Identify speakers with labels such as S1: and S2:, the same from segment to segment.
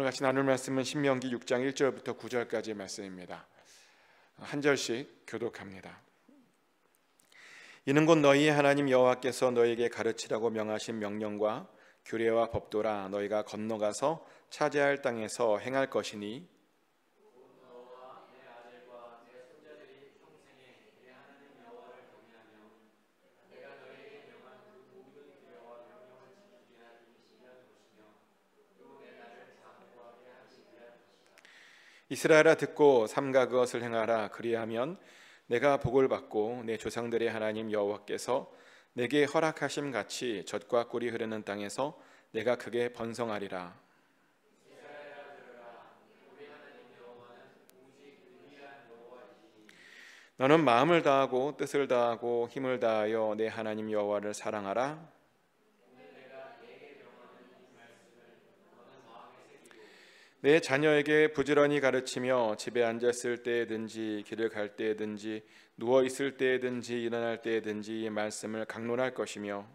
S1: 같이 나눌 말씀은 신명기 6장 1절부터 9절까지의 말씀입니다. 한 절씩 교독합니다. 이는 곧 너희의 하나님 여호와께서 너희에게 가르치라고 명하신 명령과 규례와 법도라. 너희가 건너가서 차지할 땅에서 행할 것이니 이스라엘아 듣고 삼가 그것을 행하라. 그리하면 내가 복을 받고 내 조상들의 하나님 여호와께서 내게 허락하심 같이 젖과 꿀이 흐르는 땅에서 내가 크게 번성하리라. 너는 마음을 다하고 뜻을 다하고 힘을 다하여 내 하나님 여호와를 사랑하라. 내 자녀에게 부지런히 가르치며 집에 앉았을 때든지 길을 갈 때든지 누워 있을 때든지 일어날 때든지 이 말씀을 강론할 것이며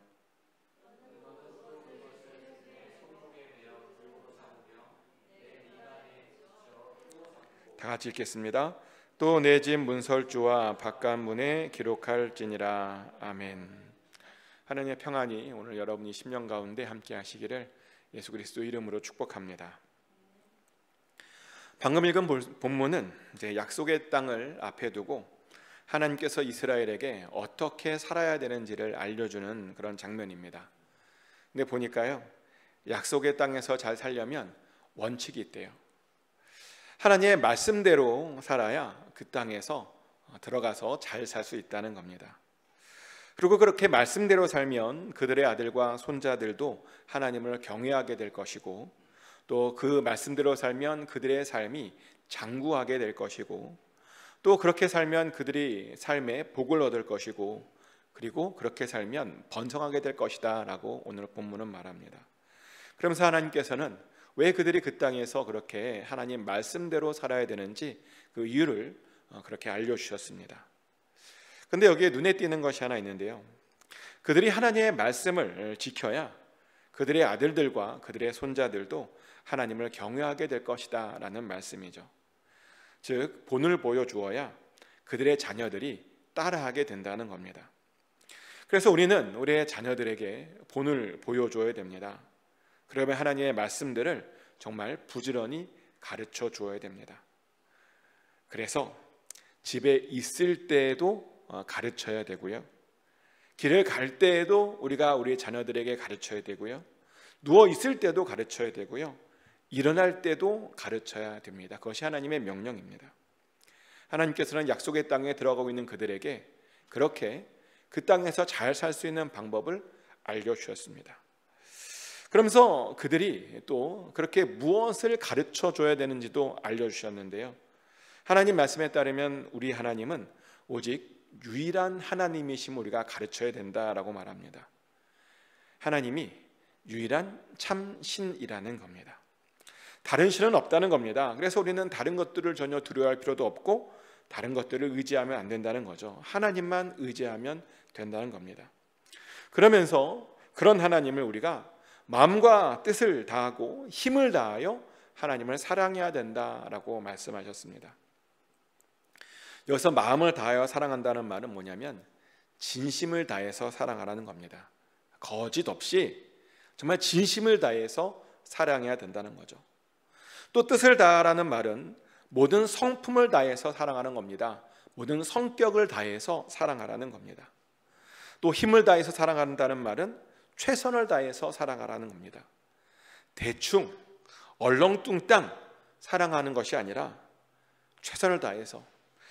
S1: 다 같이 읽겠습니다. 또 내 집 문설주와 바깥문에 기록할지니라. 아멘. 하나님의 평안이 오늘 여러분이 심령 가운데 함께 하시기를 예수 그리스도 이름으로 축복합니다. 방금 읽은 본문은 이제 약속의 땅을 앞에 두고 하나님께서 이스라엘에게 어떻게 살아야 되는지를 알려주는 그런 장면입니다. 근데 보니까요, 약속의 땅에서 잘 살려면 원칙이 있대요. 하나님의 말씀대로 살아야 그 땅에서 들어가서 잘 살 수 있다는 겁니다. 그리고 그렇게 말씀대로 살면 그들의 아들과 손자들도 하나님을 경외하게 될 것이고, 또 그 말씀대로 살면 그들의 삶이 장구하게 될 것이고, 또 그렇게 살면 그들이 삶에 복을 얻을 것이고, 그리고 그렇게 살면 번성하게 될 것이다 라고 오늘 본문은 말합니다. 그러면서 하나님께서는 왜 그들이 그 땅에서 그렇게 하나님 말씀대로 살아야 되는지 그 이유를 그렇게 알려주셨습니다. 그런데 여기에 눈에 띄는 것이 하나 있는데요, 그들이 하나님의 말씀을 지켜야 그들의 아들들과 그들의 손자들도 하나님을 경외하게 될 것이다 라는 말씀이죠. 즉 본을 보여주어야 그들의 자녀들이 따라하게 된다는 겁니다. 그래서 우리는 우리의 자녀들에게 본을 보여줘야 됩니다. 그러면 하나님의 말씀들을 정말 부지런히 가르쳐 주어야 됩니다. 그래서 집에 있을 때에도 가르쳐야 되고요, 길을 갈 때에도 우리가 우리 자녀들에게 가르쳐야 되고요, 누워 있을 때도 가르쳐야 되고요, 일어날 때도 가르쳐야 됩니다. 그것이 하나님의 명령입니다. 하나님께서는 약속의 땅에 들어가고 있는 그들에게 그렇게 그 땅에서 잘 살 수 있는 방법을 알려주셨습니다. 그러면서 그들이 또 그렇게 무엇을 가르쳐 줘야 되는지도 알려주셨는데요, 하나님 말씀에 따르면 우리 하나님은 오직 유일한 하나님이심을 우리가 가르쳐야 된다라고 말합니다. 하나님이 유일한 참 신이라는 겁니다. 다른 신은 없다는 겁니다. 그래서 우리는 다른 것들을 전혀 두려워할 필요도 없고 다른 것들을 의지하면 안 된다는 거죠. 하나님만 의지하면 된다는 겁니다. 그러면서 그런 하나님을 우리가 마음과 뜻을 다하고 힘을 다하여 하나님을 사랑해야 된다라고 말씀하셨습니다. 여기서 마음을 다하여 사랑한다는 말은 뭐냐면 진심을 다해서 사랑하라는 겁니다. 거짓 없이 정말 진심을 다해서 사랑해야 된다는 거죠. 또 뜻을 다하라는 말은 모든 성품을 다해서 사랑하는 겁니다. 모든 성격을 다해서 사랑하라는 겁니다. 또 힘을 다해서 사랑한다는 말은 최선을 다해서 사랑하라는 겁니다. 대충 얼렁뚱땅 사랑하는 것이 아니라 최선을 다해서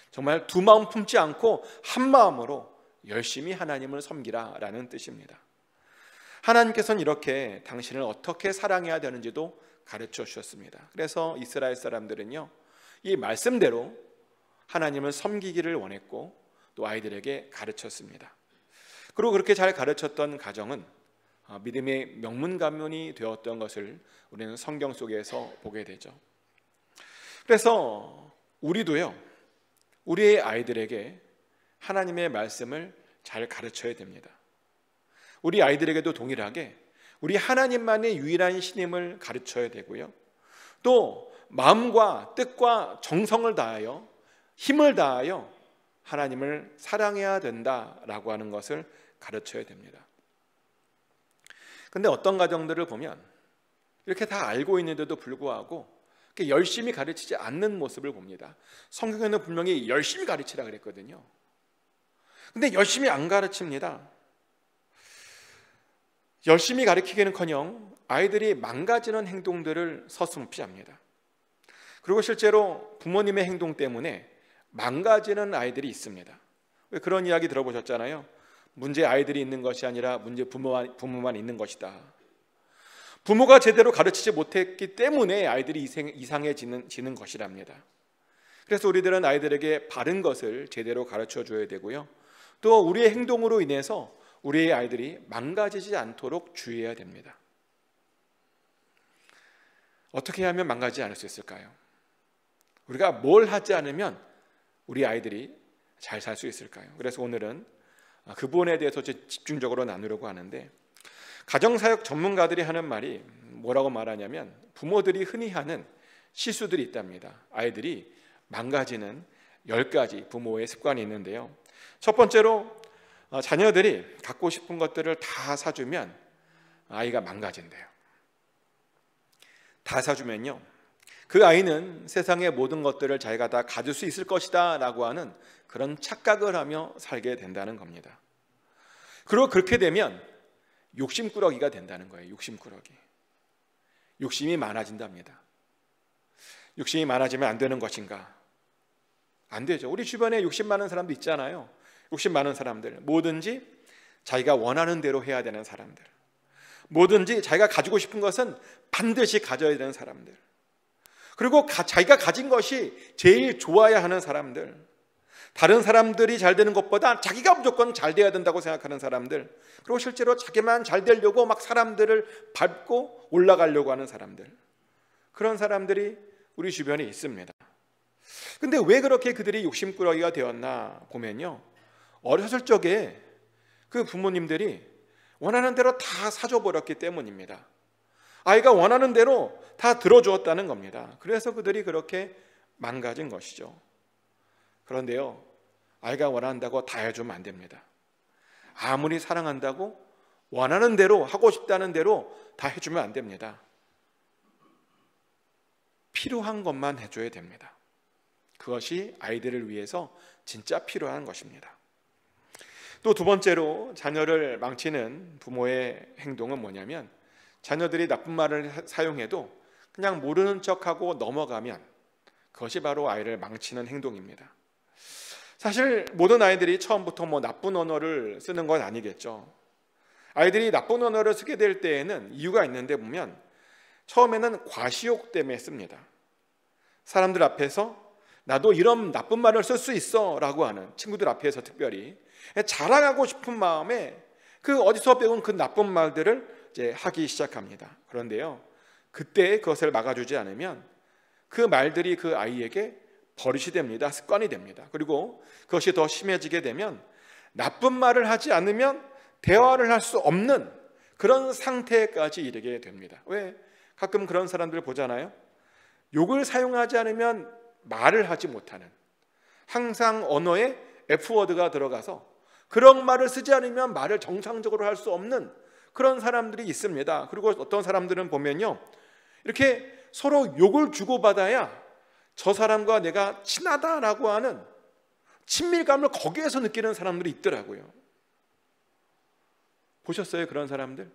S1: 정말 두 마음 품지 않고 한 마음으로 열심히 하나님을 섬기라라는 뜻입니다. 하나님께서는 이렇게 당신을 어떻게 사랑해야 되는지도 가르쳐 주셨습니다. 그래서 이스라엘 사람들은요, 이 말씀대로 하나님을 섬기기를 원했고 또 아이들에게 가르쳤습니다. 그리고 그렇게 잘 가르쳤던 가정은 믿음의 명문가문이 되었던 것을 우리는 성경 속에서 보게 되죠. 그래서 우리도요, 우리의 아이들에게 하나님의 말씀을 잘 가르쳐야 됩니다. 우리 아이들에게도 동일하게 우리 하나님만의 유일한 신임을 가르쳐야 되고요, 또 마음과 뜻과 정성을 다하여 힘을 다하여 하나님을 사랑해야 된다라고 하는 것을 가르쳐야 됩니다. 근데 어떤 가정들을 보면 이렇게 다 알고 있는데도 불구하고 열심히 가르치지 않는 모습을 봅니다. 성경에는 분명히 열심히 가르치라 그랬거든요. 근데 열심히 안 가르칩니다. 열심히 가르치기는커녕 아이들이 망가지는 행동들을 서슴없이합니다. 그리고 실제로 부모님의 행동 때문에 망가지는 아이들이 있습니다. 왜 그런 이야기 들어보셨잖아요. 문제 아이들이 있는 것이 아니라 문제 부모만 있는 것이다. 부모가 제대로 가르치지 못했기 때문에 아이들이 이상해지는 것이랍니다. 그래서 우리들은 아이들에게 바른 것을 제대로 가르쳐 줘야 되고요. 또 우리의 행동으로 인해서 우리의 아이들이 망가지지 않도록 주의해야 됩니다. 어떻게 하면 망가지지 않을 수 있을까요? 우리가 뭘 하지 않으면 우리 아이들이 잘 살 수 있을까요? 그래서 오늘은 그 부분에 대해서 집중적으로 나누려고 하는데, 가정사역 전문가들이 하는 말이 뭐라고 말하냐면 부모들이 흔히 하는 실수들이 있답니다. 아이들이 망가지는 10가지 부모의 습관이 있는데요. 첫 번째로 자녀들이 갖고 싶은 것들을 다 사주면 아이가 망가진대요. 다 사주면요, 그 아이는 세상의 모든 것들을 자기가 다 가질 수 있을 것이다 라고 하는 그런 착각을 하며 살게 된다는 겁니다. 그리고 그렇게 되면 욕심꾸러기가 된다는 거예요. 욕심꾸러기. 욕심이 많아진답니다. 욕심이 많아지면 안 되는 것인가? 안 되죠. 우리 주변에 욕심 많은 사람도 있잖아요. 욕심 많은 사람들, 뭐든지 자기가 원하는 대로 해야 되는 사람들, 뭐든지 자기가 가지고 싶은 것은 반드시 가져야 되는 사람들, 그리고 자기가 가진 것이 제일 좋아야 하는 사람들, 다른 사람들이 잘 되는 것보다 자기가 무조건 잘 돼야 된다고 생각하는 사람들, 그리고 실제로 자기만 잘 되려고 막 사람들을 밟고 올라가려고 하는 사람들, 그런 사람들이 우리 주변에 있습니다. 근데 왜 그렇게 그들이 욕심꾸러기가 되었나 보면요, 어렸을 적에 그 부모님들이 원하는 대로 다 사줘버렸기 때문입니다. 아이가 원하는 대로 다 들어주었다는 겁니다. 그래서 그들이 그렇게 망가진 것이죠. 그런데요, 아이가 원한다고 다 해주면 안 됩니다. 아무리 사랑한다고 원하는 대로, 하고 싶다는 대로 다 해주면 안 됩니다. 필요한 것만 해줘야 됩니다. 그것이 아이들을 위해서 진짜 필요한 것입니다. 또 두 번째로 자녀를 망치는 부모의 행동은 뭐냐면, 자녀들이 나쁜 말을 사용해도 그냥 모르는 척하고 넘어가면 그것이 바로 아이를 망치는 행동입니다. 사실 모든 아이들이 처음부터 나쁜 언어를 쓰는 건 아니겠죠. 아이들이 나쁜 언어를 쓰게 될 때에는 이유가 있는데 보면, 처음에는 과시욕 때문에 씁니다. 사람들 앞에서 나도 이런 나쁜 말을 쓸 수 있어 라고 하는, 친구들 앞에서 특별히 자랑하고 싶은 마음에 그 어디서 배운 그 나쁜 말들을 이제 하기 시작합니다. 그런데요, 그때 그것을 막아주지 않으면 그 말들이 그 아이에게 버릇이 됩니다. 습관이 됩니다. 그리고 그것이 더 심해지게 되면 나쁜 말을 하지 않으면 대화를 할 수 없는 그런 상태까지 이르게 됩니다. 왜? 가끔 그런 사람들 보잖아요. 욕을 사용하지 않으면 말을 하지 못하는, 항상 언어에 F워드가 들어가서 그런 말을 쓰지 않으면 말을 정상적으로 할 수 없는 그런 사람들이 있습니다. 그리고 어떤 사람들은 보면요, 이렇게 서로 욕을 주고받아야 저 사람과 내가 친하다라고 하는 친밀감을 거기에서 느끼는 사람들이 있더라고요. 보셨어요? 그런 사람들?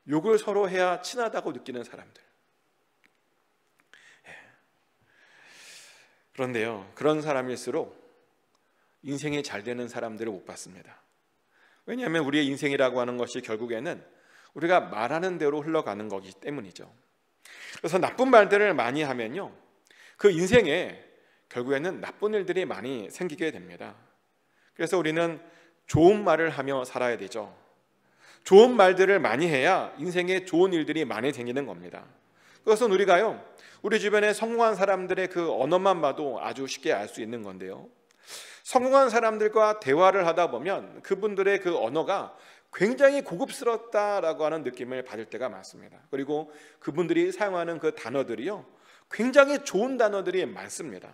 S1: 욕을 서로 해야 친하다고 느끼는 사람들. 그런데요, 그런 사람일수록 인생이 잘 되는 사람들을 못 봤습니다. 왜냐하면 우리의 인생이라고 하는 것이 결국에는 우리가 말하는 대로 흘러가는 거기 때문이죠. 그래서 나쁜 말들을 많이 하면요, 그 인생에 결국에는 나쁜 일들이 많이 생기게 됩니다. 그래서 우리는 좋은 말을 하며 살아야 되죠. 좋은 말들을 많이 해야 인생에 좋은 일들이 많이 생기는 겁니다. 그것은 우리가요, 우리 주변에 성공한 사람들의 그 언어만 봐도 아주 쉽게 알 수 있는 건데요, 성공한 사람들과 대화를 하다 보면 그분들의 그 언어가 굉장히 고급스럽다라고 하는 느낌을 받을 때가 많습니다. 그리고 그분들이 사용하는 그 단어들이요, 굉장히 좋은 단어들이 많습니다.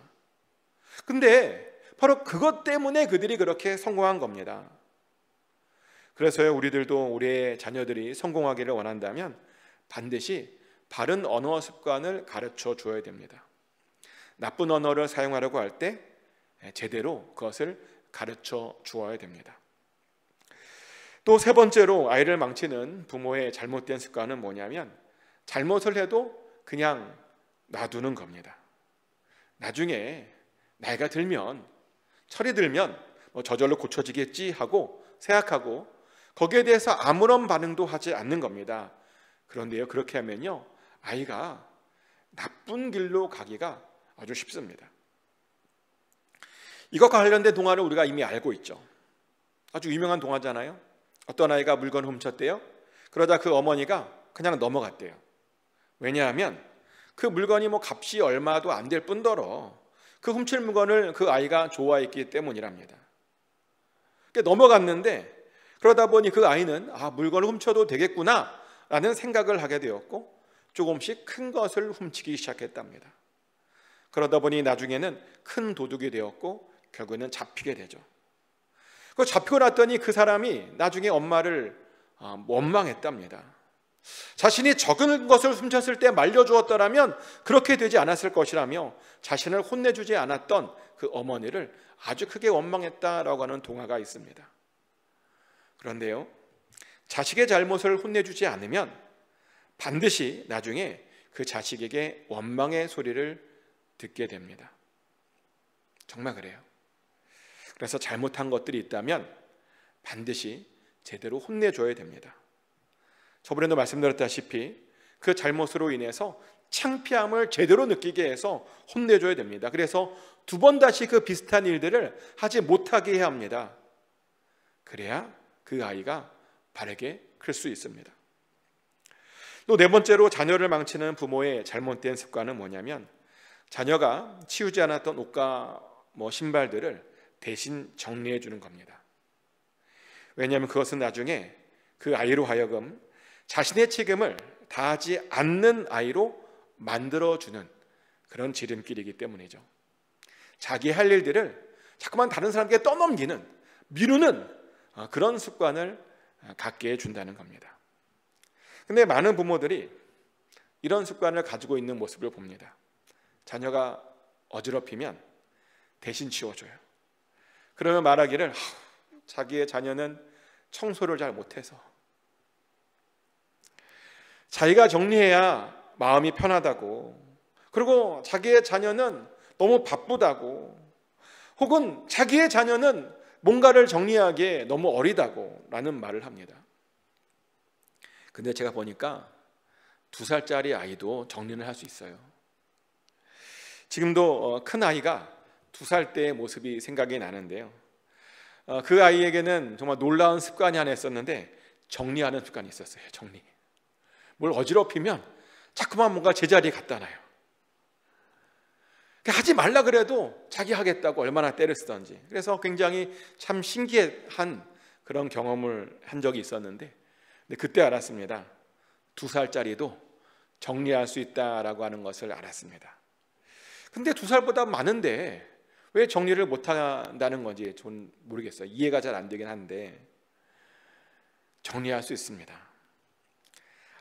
S1: 근데 바로 그것 때문에 그들이 그렇게 성공한 겁니다. 그래서요, 우리들도 우리의 자녀들이 성공하기를 원한다면 반드시 바른 언어 습관을 가르쳐 줘야 됩니다. 나쁜 언어를 사용하려고 할 때 제대로 그것을 가르쳐 주어야 됩니다. 또 세 번째로 아이를 망치는 부모의 잘못된 습관은 뭐냐면, 잘못을 해도 그냥 놔두는 겁니다. 나중에 나이가 들면, 철이 들면 저절로 고쳐지겠지 하고 생각하고 거기에 대해서 아무런 반응도 하지 않는 겁니다. 그런데요, 그렇게 하면요, 아이가 나쁜 길로 가기가 아주 쉽습니다. 이것과 관련된 동화를 우리가 이미 알고 있죠. 아주 유명한 동화잖아요. 어떤 아이가 물건을 훔쳤대요. 그러자 그 어머니가 그냥 넘어갔대요. 왜냐하면 그 물건이 값이 얼마도 안 될 뿐더러 그 훔칠 물건을 그 아이가 좋아했기 때문이랍니다. 넘어갔는데, 그러다 보니 그 아이는 물건을 훔쳐도 되겠구나 라는 생각을 하게 되었고, 조금씩 큰 것을 훔치기 시작했답니다. 그러다 보니 나중에는 큰 도둑이 되었고 결국에는 잡히게 되죠. 그 잡히고 났더니 그 사람이 나중에 엄마를 원망했답니다. 자신이 적은 것을 훔쳤을 때 말려주었더라면 그렇게 되지 않았을 것이라며 자신을 혼내주지 않았던 그 어머니를 아주 크게 원망했다라고 하는 동화가 있습니다. 그런데요, 자식의 잘못을 혼내주지 않으면 반드시 나중에 그 자식에게 원망의 소리를 듣게 됩니다. 정말 그래요. 그래서 잘못한 것들이 있다면 반드시 제대로 혼내줘야 됩니다. 저번에도 말씀드렸다시피 그 잘못으로 인해서 창피함을 제대로 느끼게 해서 혼내줘야 됩니다. 그래서 두 번 다시 그 비슷한 일들을 하지 못하게 해야 합니다. 그래야 그 아이가 바르게 클 수 있습니다. 또 네 번째로 자녀를 망치는 부모의 잘못된 습관은 뭐냐면, 자녀가 치우지 않았던 옷과 신발들을 대신 정리해 주는 겁니다. 왜냐하면 그것은 나중에 그 아이로 하여금 자신의 책임을 다하지 않는 아이로 만들어주는 그런 지름길이기 때문이죠. 자기 할 일들을 자꾸만 다른 사람에게 떠넘기는, 미루는 그런 습관을 갖게 해준다는 겁니다. 근데 많은 부모들이 이런 습관을 가지고 있는 모습을 봅니다. 자녀가 어지럽히면 대신 치워줘요. 그러면 말하기를 자기의 자녀는 청소를 잘 못해서, 자기가 정리해야 마음이 편하다고, 그리고 자기의 자녀는 너무 바쁘다고, 혹은 자기의 자녀는 뭔가를 정리하기에 너무 어리다고 라는 말을 합니다. 근데 제가 보니까 2살짜리 아이도 정리를 할 수 있어요. 지금도 큰 아이가 2살 때의 모습이 생각이 나는데요, 그 아이에게는 정말 놀라운 습관이 하나 있었는데, 정리하는 습관이 있었어요. 정리. 뭘 어지럽히면 자꾸만 뭔가 제자리에 갖다 놔요. 하지 말라 그래도 자기 하겠다고 얼마나 때를 쓰던지. 그래서 굉장히 참 신기한 그런 경험을 한 적이 있었는데, 근데 그때 알았습니다. 2살짜리도 정리할 수 있다라고 하는 것을 알았습니다. 근데 2살보다 많은데 왜 정리를 못한다는 건지 전 모르겠어요. 이해가 잘 안 되긴 한데, 정리할 수 있습니다.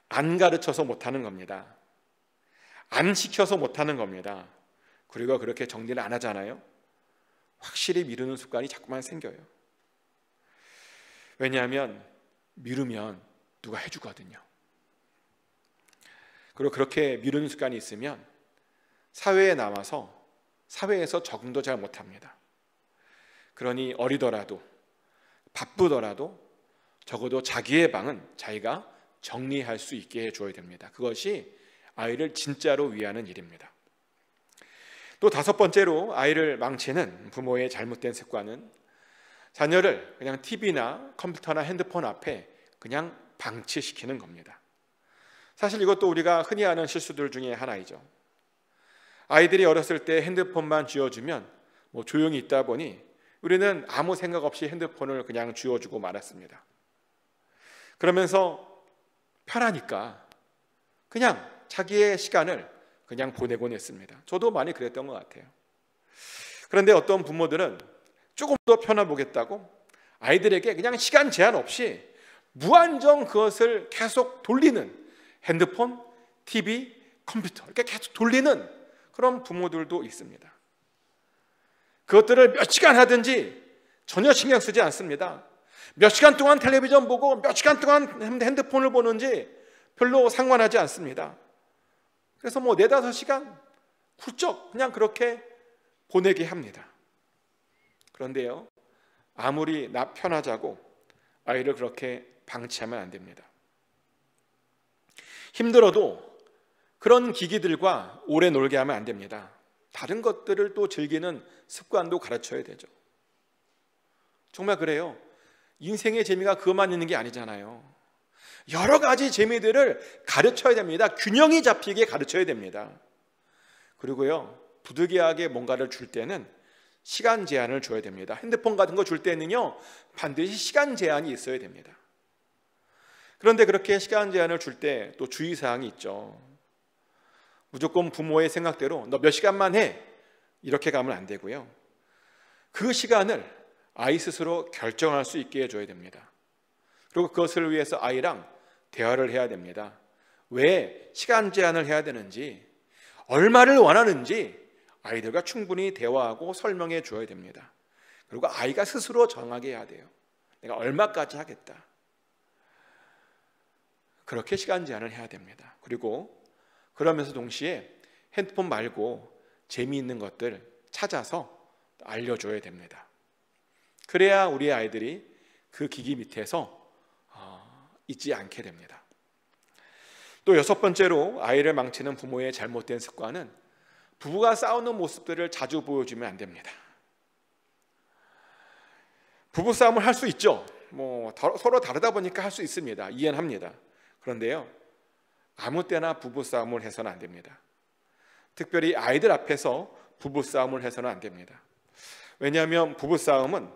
S1: 안 가르쳐서 못하는 겁니다. 안 시켜서 못하는 겁니다. 그리고 그렇게 정리를 안 하잖아요. 확실히 미루는 습관이 자꾸만 생겨요. 왜냐하면 미루면 누가 해주거든요. 그리고 그렇게 미루는 습관이 있으면 사회에 남아서 사회에서 적응도 잘 못합니다. 그러니 어리더라도 바쁘더라도 적어도 자기의 방은 자기가 정리할 수 있게 해줘야 됩니다. 그것이 아이를 진짜로 위하는 일입니다. 또 5번째로 아이를 망치는 부모의 잘못된 습관은 자녀를 그냥 TV나 컴퓨터나 핸드폰 앞에 그냥 방치시키는 겁니다. 사실 이것도 우리가 흔히 하는 실수들 중에 하나이죠. 아이들이 어렸을 때 핸드폰만 쥐어주면 조용히 있다 보니 우리는 아무 생각 없이 핸드폰을 그냥 쥐어주고 말았습니다. 그러면서 편하니까 그냥 자기의 시간을 그냥 보내곤 했습니다. 저도 많이 그랬던 것 같아요. 그런데 어떤 부모들은 조금 더 편해보겠다고 아이들에게 그냥 시간 제한 없이 무한정 그것을 계속 돌리는, 핸드폰, TV, 컴퓨터 이렇게 계속 돌리는 그런 부모들도 있습니다. 그것들을 몇 시간 하든지 전혀 신경 쓰지 않습니다. 몇 시간 동안 텔레비전 보고 몇 시간 동안 핸드폰을 보는지 별로 상관하지 않습니다. 그래서 4-5시간 훌쩍 그냥 그렇게 보내게 합니다. 그런데요, 아무리 나 편하자고 아이를 그렇게 방치하면 안 됩니다. 힘들어도 그런 기기들과 오래 놀게 하면 안 됩니다. 다른 것들을 또 즐기는 습관도 가르쳐야 되죠. 정말 그래요. 인생의 재미가 그것만 있는 게 아니잖아요. 여러 가지 재미들을 가르쳐야 됩니다. 균형이 잡히게 가르쳐야 됩니다. 그리고요, 부득이하게 뭔가를 줄 때는 시간 제한을 줘야 됩니다. 핸드폰 같은 거 줄 때는요, 반드시 시간 제한이 있어야 됩니다. 그런데 그렇게 시간 제한을 줄 때 또 주의사항이 있죠. 무조건 부모의 생각대로 너 몇 시간만 해 이렇게 가면 안 되고요. 그 시간을 아이 스스로 결정할 수 있게 해줘야 됩니다. 그리고 그것을 위해서 아이랑 대화를 해야 됩니다. 왜 시간 제한을 해야 되는지, 얼마를 원하는지 아이들과 충분히 대화하고 설명해 줘야 됩니다. 그리고 아이가 스스로 정하게 해야 돼요. 내가 얼마까지 하겠다. 그렇게 시간 제한을 해야 됩니다. 그리고 그러면서 동시에 핸드폰 말고 재미있는 것들 찾아서 알려줘야 됩니다. 그래야 우리 아이들이 그 기기 밑에서 있지 않게 됩니다. 또 6번째로 아이를 망치는 부모의 잘못된 습관은 부부가 싸우는 모습들을 자주 보여주면 안 됩니다. 부부싸움을 할 수 있죠. 서로 다르다 보니까 할 수 있습니다. 이해는 합니다. 그런데요, 아무 때나 부부싸움을 해서는 안 됩니다. 특별히 아이들 앞에서 부부싸움을 해서는 안 됩니다. 왜냐하면 부부싸움은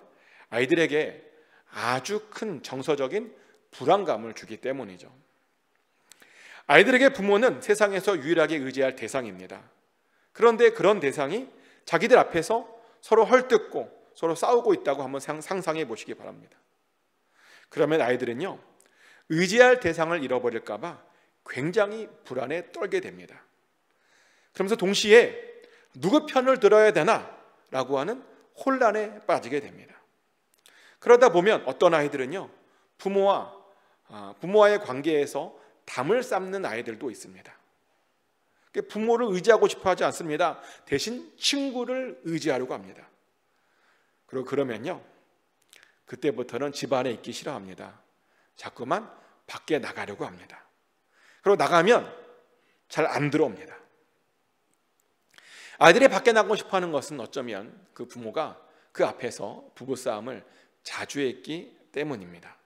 S1: 아이들에게 아주 큰 정서적인 불안감을 주기 때문이죠. 아이들에게 부모는 세상에서 유일하게 의지할 대상입니다. 그런데 그런 대상이 자기들 앞에서 서로 헐뜯고 서로 싸우고 있다고 한번 상상해 보시기 바랍니다. 그러면 아이들은요, 의지할 대상을 잃어버릴까 봐 굉장히 불안에 떨게 됩니다. 그러면서 동시에 누구 편을 들어야 되나 라고 하는 혼란에 빠지게 됩니다. 그러다 보면 어떤 아이들은요, 부모와의 관계에서 담을 쌓는 아이들도 있습니다. 부모를 의지하고 싶어 하지 않습니다. 대신 친구를 의지하려고 합니다. 그리고 그러면요, 그때부터는 집안에 있기 싫어합니다. 자꾸만 밖에 나가려고 합니다. 그리고 나가면 잘 안 들어옵니다. 아이들이 밖에 나가고 싶어 하는 것은 어쩌면 그 부모가 그 앞에서 부부싸움을 자주 했기 때문입니다.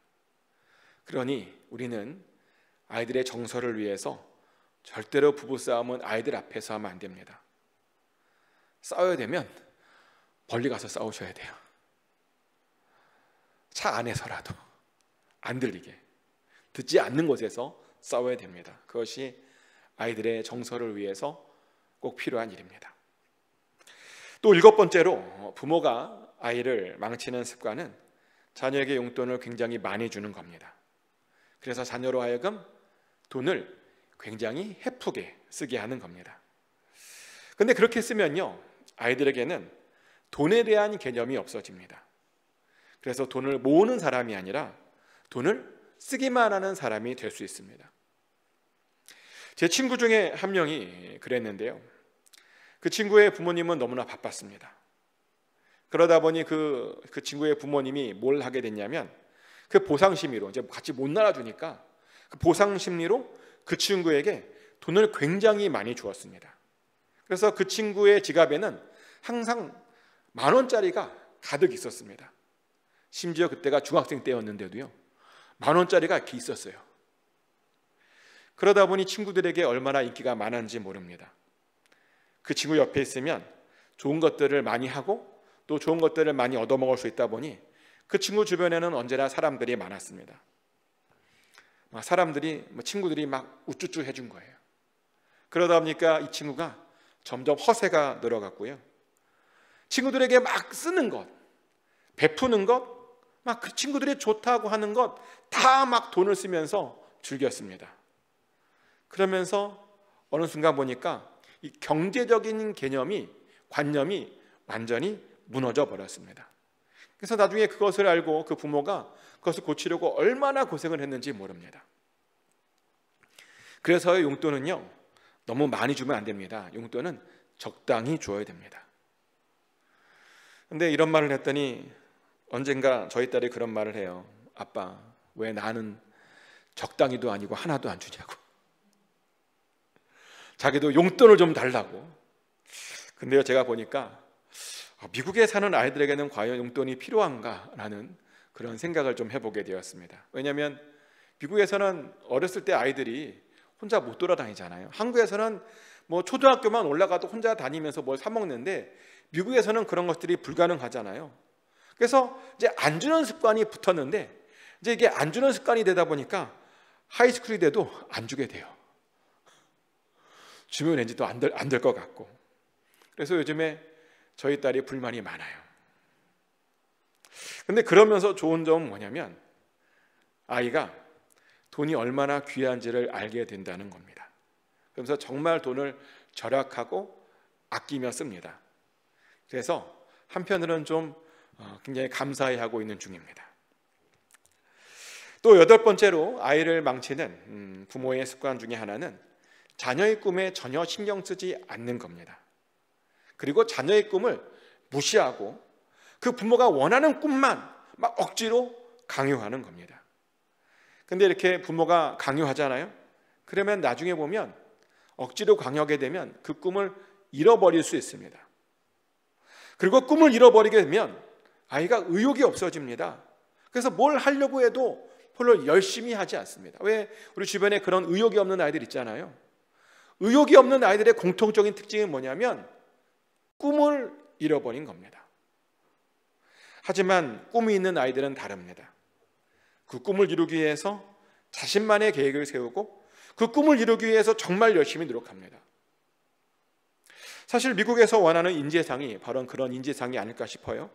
S1: 그러니 우리는 아이들의 정서를 위해서 절대로 부부싸움은 아이들 앞에서 하면 안 됩니다. 싸워야 되면 멀리 가서 싸우셔야 돼요. 차 안에서라도 안 들리게, 듣지 않는 곳에서 싸워야 됩니다. 그것이 아이들의 정서를 위해서 꼭 필요한 일입니다. 또 7번째로 부모가 아이를 망치는 습관은 자녀에게 용돈을 굉장히 많이 주는 겁니다. 그래서 자녀로 하여금 돈을 굉장히 헤프게 쓰게 하는 겁니다. 근데 그렇게 쓰면요, 아이들에게는 돈에 대한 개념이 없어집니다. 그래서 돈을 모으는 사람이 아니라 돈을 쓰기만 하는 사람이 될 수 있습니다. 제 친구 중에 한 명이 그랬는데요, 그 친구의 부모님은 너무나 바빴습니다. 그러다 보니 그 친구의 부모님이 뭘 하게 됐냐면, 그 보상심리로, 이제 같이 못 날아주니까 그 보상심리로 그 친구에게 돈을 굉장히 많이 주었습니다. 그래서 그 친구의 지갑에는 항상 10,000원짜리가 가득 있었습니다. 심지어 그때가 중학생 때였는데도요, 10,000원짜리가 이렇게 있었어요. 그러다 보니 친구들에게 얼마나 인기가 많았는지 모릅니다. 그 친구 옆에 있으면 좋은 것들을 많이 하고 또 좋은 것들을 많이 얻어먹을 수 있다 보니 그 친구 주변에는 언제나 사람들이 많았습니다. 막 사람들이 친구들이 막 우쭈쭈 해준 거예요. 그러다 보니까 이 친구가 점점 허세가 늘어갔고요. 친구들에게 막 쓰는 것, 베푸는 것, 막 그 친구들이 좋다고 하는 것 다 막 돈을 쓰면서 즐겼습니다. 그러면서 어느 순간 보니까 이 경제적인 관념이 완전히 무너져 버렸습니다. 그래서 나중에 그것을 알고 그 부모가 그것을 고치려고 얼마나 고생을 했는지 모릅니다. 그래서 용돈은요, 너무 많이 주면 안 됩니다. 용돈은 적당히 줘야 됩니다. 근데 이런 말을 했더니 언젠가 저희 딸이 그런 말을 해요. 아빠, 왜 나는 적당히도 아니고 하나도 안 주냐고. 자기도 용돈을 좀 달라고. 근데요, 제가 보니까 미국에 사는 아이들에게는 과연 용돈이 필요한가라는 그런 생각을 좀 해보게 되었습니다. 왜냐하면 미국에서는 어렸을 때 아이들이 혼자 못 돌아다니잖아요. 한국에서는 뭐 초등학교만 올라가도 혼자 다니면서 뭘 사 먹는데 미국에서는 그런 것들이 불가능하잖아요. 그래서 이제 안 주는 습관이 붙었는데 이제 이게 안 주는 습관이 되다 보니까 하이스쿨이 돼도 안 주게 돼요. 주면 왠지 또 안 될 것 같고. 그래서 요즘에 저희 딸이 불만이 많아요. 근데 그러면서 좋은 점은 뭐냐면 아이가 돈이 얼마나 귀한지를 알게 된다는 겁니다. 그러면서 정말 돈을 절약하고 아끼며 씁니다. 그래서 한편으로는 좀 굉장히 감사해하고 있는 중입니다. 또 8번째로 아이를 망치는 부모의 습관 중에 하나는 자녀의 꿈에 전혀 신경 쓰지 않는 겁니다. 그리고 자녀의 꿈을 무시하고 그 부모가 원하는 꿈만 막 억지로 강요하는 겁니다. 근데 이렇게 부모가 강요하잖아요. 그러면 나중에 보면 억지로 강요하게 되면 그 꿈을 잃어버릴 수 있습니다. 그리고 꿈을 잃어버리게 되면 아이가 의욕이 없어집니다. 그래서 뭘 하려고 해도 별로 열심히 하지 않습니다. 왜? 우리 주변에 그런 의욕이 없는 아이들 있잖아요. 의욕이 없는 아이들의 공통적인 특징이 뭐냐면 꿈을 잃어버린 겁니다. 하지만 꿈이 있는 아이들은 다릅니다. 그 꿈을 이루기 위해서 자신만의 계획을 세우고 그 꿈을 이루기 위해서 정말 열심히 노력합니다. 사실 미국에서 원하는 인재상이 바로 그런 인재상이 아닐까 싶어요.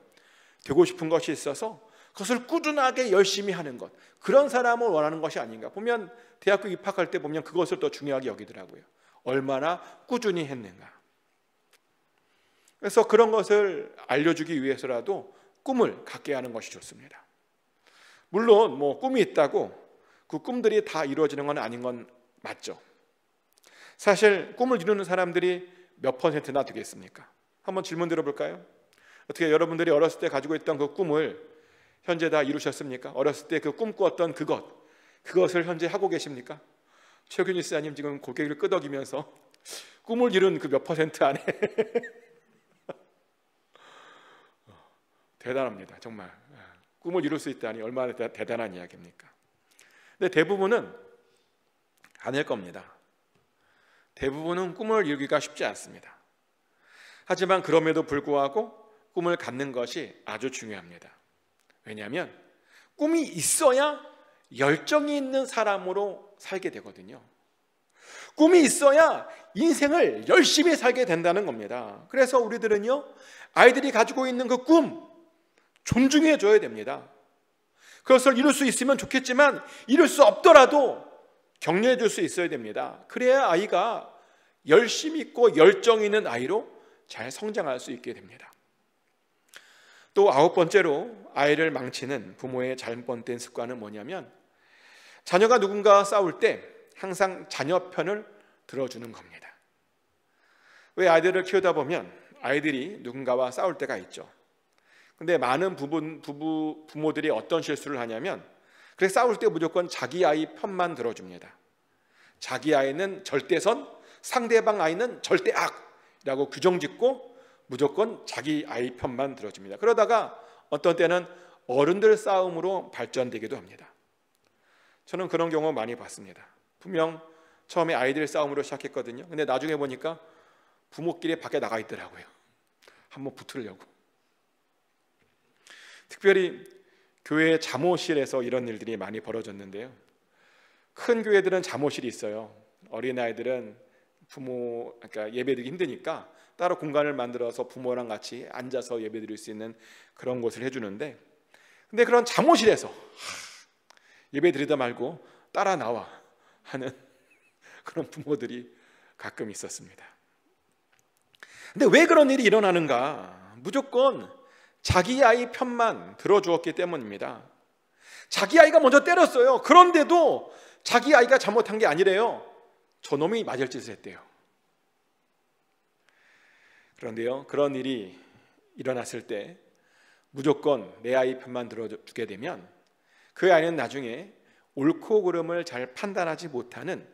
S1: 되고 싶은 것이 있어서 그것을 꾸준하게 열심히 하는 것, 그런 사람을 원하는 것이 아닌가. 보면 대학교 입학할 때 보면 그것을 더 중요하게 여기더라고요. 얼마나 꾸준히 했는가. 그래서 그런 것을 알려주기 위해서라도 꿈을 갖게 하는 것이 좋습니다. 물론 뭐 꿈이 있다고 그 꿈들이 다 이루어지는 건 아닌 건 맞죠. 사실 꿈을 이루는 사람들이 몇 %나 되겠습니까? 한번 질문 드려볼까요? 어떻게 여러분들이 어렸을 때 가지고 있던 그 꿈을 현재 다 이루셨습니까? 어렸을 때 그 꿈꾸었던 그것을 현재 하고 계십니까? 최규 지사님 지금 고개를 끄덕이면서 꿈을 이룬 그 몇 % 안에 대단합니다. 정말 꿈을 이룰 수 있다니 얼마나 대단한 이야기입니까? 근데 대부분은 아닐 겁니다. 대부분은 꿈을 이루기가 쉽지 않습니다. 하지만 그럼에도 불구하고 꿈을 갖는 것이 아주 중요합니다. 왜냐하면 꿈이 있어야 열정이 있는 사람으로 살게 되거든요. 꿈이 있어야 인생을 열심히 살게 된다는 겁니다. 그래서 우리들은요, 아이들이 가지고 있는 그 꿈 존중해 줘야 됩니다. 그것을 이룰 수 있으면 좋겠지만 이룰 수 없더라도 격려해 줄 수 있어야 됩니다. 그래야 아이가 열심 있고 열정 있는 아이로 잘 성장할 수 있게 됩니다. 또 9번째로 아이를 망치는 부모의 잘못된 습관은 뭐냐면 자녀가 누군가와 싸울 때 항상 자녀 편을 들어주는 겁니다. 왜? 아이들을 키우다 보면 아이들이 누군가와 싸울 때가 있죠. 근데 많은 부모들이 어떤 실수를 하냐면 그래 싸울 때 무조건 자기 아이 편만 들어줍니다. 자기 아이는 절대선, 상대방 아이는 절대악이라고 규정짓고 무조건 자기 아이 편만 들어줍니다. 그러다가 어떤 때는 어른들 싸움으로 발전되기도 합니다. 저는 그런 경우 많이 봤습니다. 분명 처음에 아이들 싸움으로 시작했거든요. 근데 나중에 보니까 부모끼리 밖에 나가 있더라고요. 한번 붙으려고. 특별히 교회 잠옷실에서 이런 일들이 많이 벌어졌는데요. 큰 교회들은 잠옷실이 있어요. 어린아이들은 그러니까 예배드리기 힘드니까 따로 공간을 만들어서 부모랑 같이 앉아서 예배드릴 수 있는 그런 곳을 해주는데, 근데 그런 잠옷실에서 예배드리다 말고 따라 나와 하는 그런 부모들이 가끔 있었습니다. 근데 왜 그런 일이 일어나는가? 무조건 자기 아이 편만 들어주었기 때문입니다. 자기 아이가 먼저 때렸어요. 그런데도 자기 아이가 잘못한 게 아니래요. 저놈이 맞을 짓을 했대요. 그런데요, 그런 일이 일어났을 때 무조건 내 아이 편만 들어주게 되면 그 아이는 나중에 옳고 그름을 잘 판단하지 못하는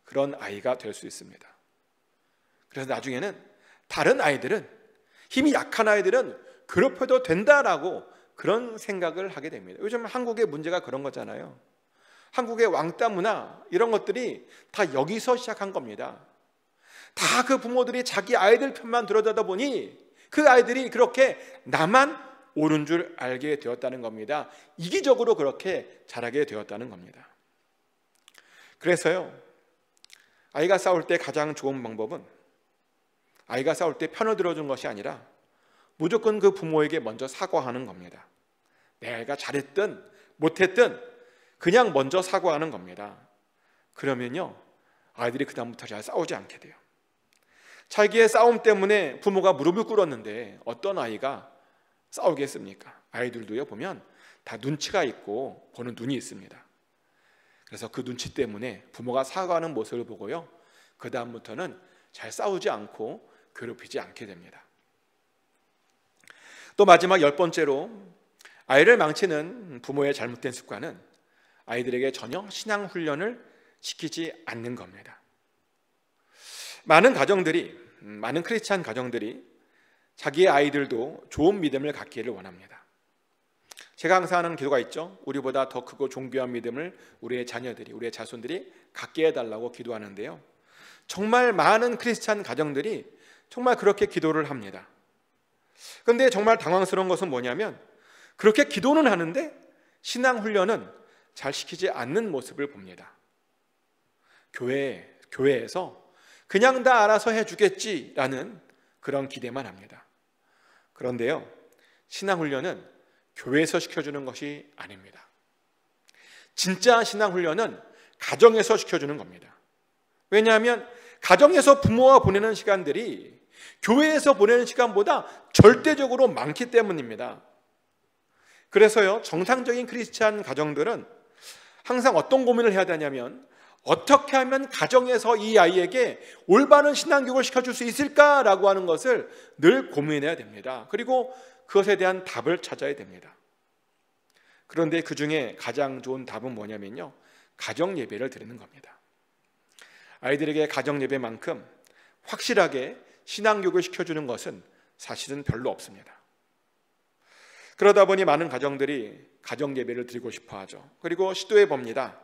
S1: 그런 아이가 될 수 있습니다. 그래서 나중에는 다른 아이들은, 힘이 약한 아이들은 괴롭혀도 된다라고 그런 생각을 하게 됩니다. 요즘 한국의 문제가 그런 거잖아요. 한국의 왕따 문화, 이런 것들이 다 여기서 시작한 겁니다. 다 그 부모들이 자기 아이들 편만 들어주다 보니 그 아이들이 그렇게 나만 옳은 줄 알게 되었다는 겁니다. 이기적으로 그렇게 자라게 되었다는 겁니다. 그래서요, 아이가 싸울 때 가장 좋은 방법은 아이가 싸울 때 편을 들어준 것이 아니라 무조건 그 부모에게 먼저 사과하는 겁니다. 내 아이가 잘했든 못했든 그냥 먼저 사과하는 겁니다. 그러면요, 아이들이 그다음부터 잘 싸우지 않게 돼요. 자기의 싸움 때문에 부모가 무릎을 꿇었는데 어떤 아이가 싸우겠습니까? 아이들도요, 보면 다 눈치가 있고 보는 눈이 있습니다. 그래서 그 눈치 때문에 부모가 사과하는 모습을 보고요, 그 다음부터는 잘 싸우지 않고 괴롭히지 않게 됩니다. 또 마지막 10번째로, 아이를 망치는 부모의 잘못된 습관은 아이들에게 전혀 신앙 훈련을 시키지 않는 겁니다. 많은 크리스찬 가정들이 자기의 아이들도 좋은 믿음을 갖기를 원합니다. 제가 항상 하는 기도가 있죠. 우리보다 더 크고 존귀한 믿음을 우리의 자녀들이, 우리의 자손들이 갖게 해달라고 기도하는데요, 정말 많은 크리스찬 가정들이 정말 그렇게 기도를 합니다. 그런데 정말 당황스러운 것은 뭐냐면, 그렇게 기도는 하는데 신앙 훈련은 잘 시키지 않는 모습을 봅니다. 교회에서 그냥 다 알아서 해주겠지라는 그런 기대만 합니다. 그런데요, 신앙 훈련은 교회에서 시켜주는 것이 아닙니다. 진짜 신앙 훈련은 가정에서 시켜주는 겁니다. 왜냐하면 가정에서 부모와 보내는 시간들이 교회에서 보내는 시간보다 절대적으로 많기 때문입니다. 그래서요, 정상적인 크리스찬 가정들은 항상 어떤 고민을 해야 되냐면, 어떻게 하면 가정에서 이 아이에게 올바른 신앙교육을 시켜줄 수 있을까라고 하는 것을 늘 고민해야 됩니다. 그리고 그것에 대한 답을 찾아야 됩니다. 그런데 그 중에 가장 좋은 답은 뭐냐면요, 가정 예배를 드리는 겁니다. 아이들에게 가정 예배만큼 확실하게 신앙교육을 시켜주는 것은 사실은 별로 없습니다. 그러다 보니 많은 가정들이 가정 예배를 드리고 싶어 하죠. 그리고 시도해 봅니다.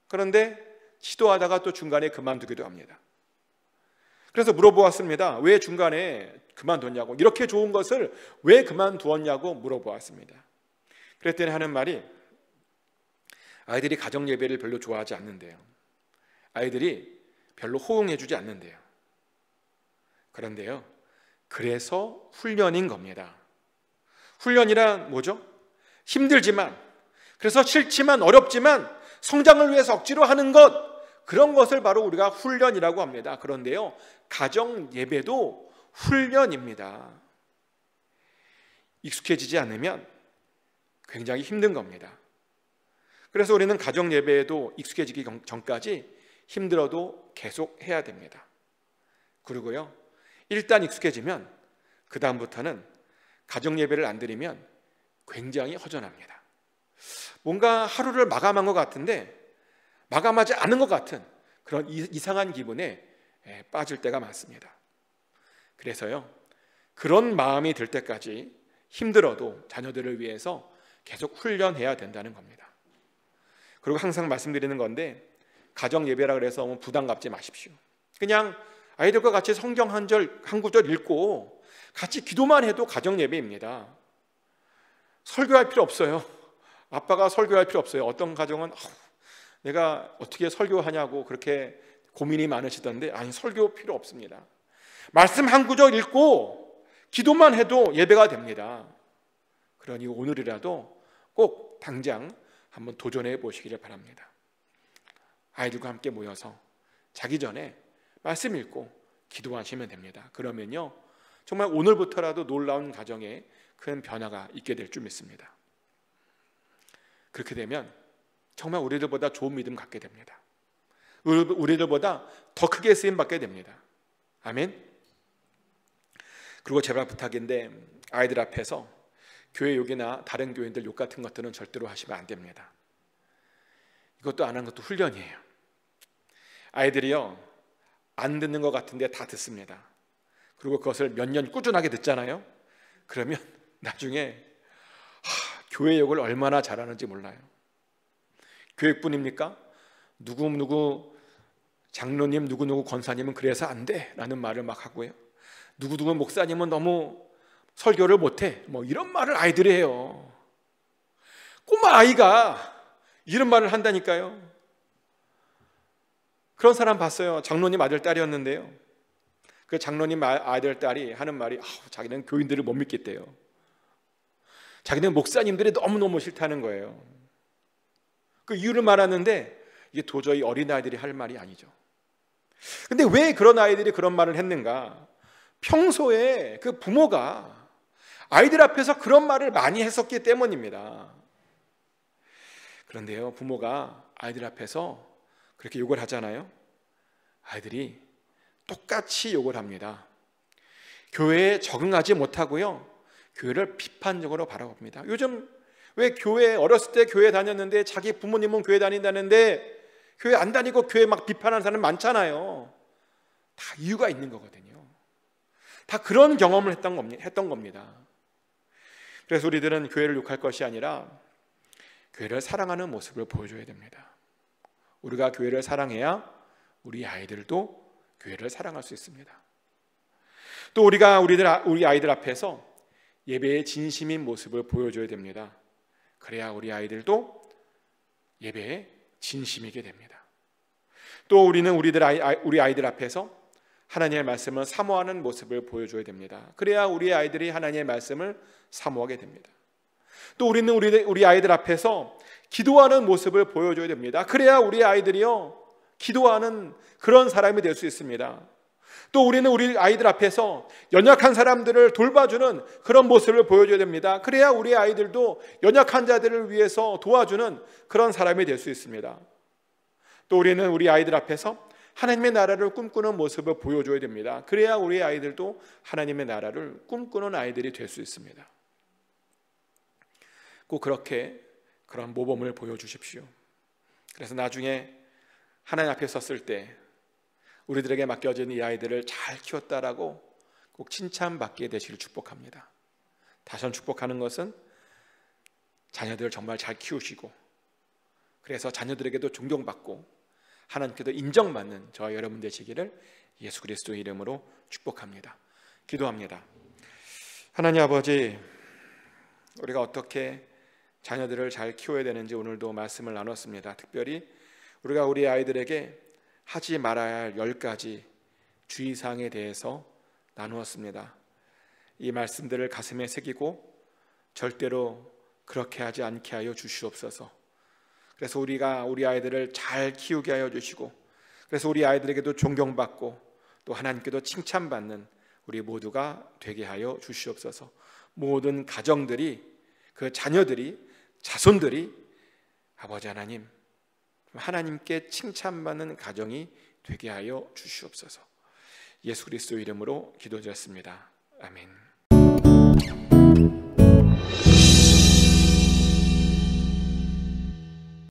S1: 그런데 시도하다가 또 중간에 그만두기도 합니다. 그래서 물어보았습니다. 왜 중간에 그만뒀냐고, 이렇게 좋은 것을 왜 그만두었냐고 물어보았습니다. 그랬더니 하는 말이, 아이들이 가정 예배를 별로 좋아하지 않는데요, 아이들이 별로 호응해 주지 않는데요. 그런데요, 그래서 훈련인 겁니다. 훈련이란 뭐죠? 힘들지만, 그래서 싫지만 어렵지만 성장을 위해서 억지로 하는 것, 그런 것을 바로 우리가 훈련이라고 합니다. 그런데요, 가정 예배도 훈련입니다. 익숙해지지 않으면 굉장히 힘든 겁니다. 그래서 우리는 가정 예배에도 익숙해지기 전까지 힘들어도 계속 해야 됩니다. 그리고요, 일단 익숙해지면 그 다음부터는 가정 예배를 안 드리면 굉장히 허전합니다. 뭔가 하루를 마감한 것 같은데 마감하지 않은 것 같은 그런 이상한 기분에 빠질 때가 많습니다. 그래서요, 그런 마음이 들 때까지 힘들어도 자녀들을 위해서 계속 훈련해야 된다는 겁니다. 그리고 항상 말씀드리는 건데, 가정 예배라 그래서 부담 갖지 마십시오. 그냥 아이들과 같이 성경 한 구절 읽고 같이 기도만 해도 가정 예배입니다. 설교할 필요 없어요. 아빠가 설교할 필요 없어요. 어떤 가정은 내가 어떻게 설교하냐고 그렇게 고민이 많으시던데, 아니, 설교 필요 없습니다. 말씀 한 구절 읽고 기도만 해도 예배가 됩니다. 그러니 오늘이라도 꼭 당장 한번 도전해 보시기를 바랍니다. 아이들과 함께 모여서 자기 전에 말씀 읽고 기도하시면 됩니다. 그러면요, 정말 오늘부터라도 놀라운 가정에 큰 변화가 있게 될 줄 믿습니다. 그렇게 되면 정말 우리들보다 좋은 믿음 갖게 됩니다. 우리들보다 더 크게 쓰임 받게 됩니다. 아멘. 그리고 제발 부탁인데, 아이들 앞에서 교회 욕이나 다른 교인들 욕 같은 것들은 절대로 하시면 안 됩니다. 이것도 안 하는 것도 훈련이에요. 아이들이요, 안 듣는 것 같은데 다 듣습니다. 그리고 그것을 몇 년 꾸준하게 듣잖아요. 그러면 나중에 교회 욕을 얼마나 잘하는지 몰라요. 교육뿐입니까? 누구 장로님, 누구 권사님은 그래서 안 돼 라는 말을 막 하고요, 누구 목사님은 너무 설교를 못해, 뭐 이런 말을 아이들이 해요. 꼬마 아이가 이런 말을 한다니까요. 그런 사람 봤어요. 장로님 아들 딸이었는데요, 그 장로님 아들 딸이 하는 말이, 자기는 교인들을 못 믿겠대요. 자기는 목사님들이 너무너무 싫다는 거예요. 그 이유를 말하는데 이게 도저히 어린아이들이 할 말이 아니죠. 근데 왜 그런 아이들이 그런 말을 했는가? 평소에 그 부모가 아이들 앞에서 그런 말을 많이 했었기 때문입니다. 그런데요, 부모가 아이들 앞에서 그렇게 욕을 하잖아요. 아이들이 똑같이 욕을 합니다. 교회에 적응하지 못하고요, 교회를 비판적으로 바라봅니다. 요즘 왜 교회, 어렸을 때 교회 다녔는데 자기 부모님은 교회 다닌다는데 교회 안 다니고 교회 막 비판하는 사람 많잖아요. 다 이유가 있는 거거든요. 다 그런 경험을 했던 겁니다. 그래서 우리들은 교회를 욕할 것이 아니라 교회를 사랑하는 모습을 보여줘야 됩니다. 우리가 교회를 사랑해야 우리 아이들도 교회를 사랑할 수 있습니다. 또 우리 아이들 앞에서 예배의 진심인 모습을 보여줘야 됩니다. 그래야 우리 아이들도 예배에 진심이게 됩니다. 또 우리는 우리 아이들 앞에서 하나님의 말씀을 사모하는 모습을 보여줘야 됩니다. 그래야 우리 아이들이 하나님의 말씀을 사모하게 됩니다. 또 우리는 우리 아이들 앞에서 기도하는 모습을 보여줘야 됩니다. 그래야 우리 아이들이요, 기도하는 그런 사람이 될 수 있습니다. 또 우리는 우리 아이들 앞에서 연약한 사람들을 돌봐주는 그런 모습을 보여줘야 됩니다. 그래야 우리 아이들도 연약한 자들을 위해서 도와주는 그런 사람이 될 수 있습니다. 또 우리는 우리 아이들 앞에서 하나님의 나라를 꿈꾸는 모습을 보여줘야 됩니다. 그래야 우리 아이들도 하나님의 나라를 꿈꾸는 아이들이 될 수 있습니다. 꼭 그렇게 그런 모범을 보여주십시오. 그래서 나중에 하나님 앞에 섰을 때 우리들에게 맡겨진 이 아이들을 잘 키웠다라고 꼭 칭찬받게 되시길 축복합니다. 다시 한번 축복하는 것은 자녀들을 정말 잘 키우시고, 그래서 자녀들에게도 존경받고 하나님께도 인정받는 저와 여러분 되시기를 예수 그리스도의 이름으로 축복합니다. 기도합니다. 하나님 아버지, 우리가 어떻게 자녀들을 잘 키워야 되는지 오늘도 말씀을 나눴습니다. 특별히 우리가 우리 아이들에게 하지 말아야 할 10가지 주의사항에 대해서 나누었습니다. 이 말씀들을 가슴에 새기고 절대로 그렇게 하지 않게 하여 주시옵소서. 그래서 우리가 우리 아이들을 잘 키우게 하여 주시고, 그래서 우리 아이들에게도 존경받고 또 하나님께도 칭찬받는 우리 모두가 되게 하여 주시옵소서. 모든 가정들이, 그 자녀들이, 자손들이 아버지 하나님, 하나님께 칭찬받는 가정이 되게 하여 주시옵소서. 예수 그리스도 이름으로 기도드렸습니다. 아멘.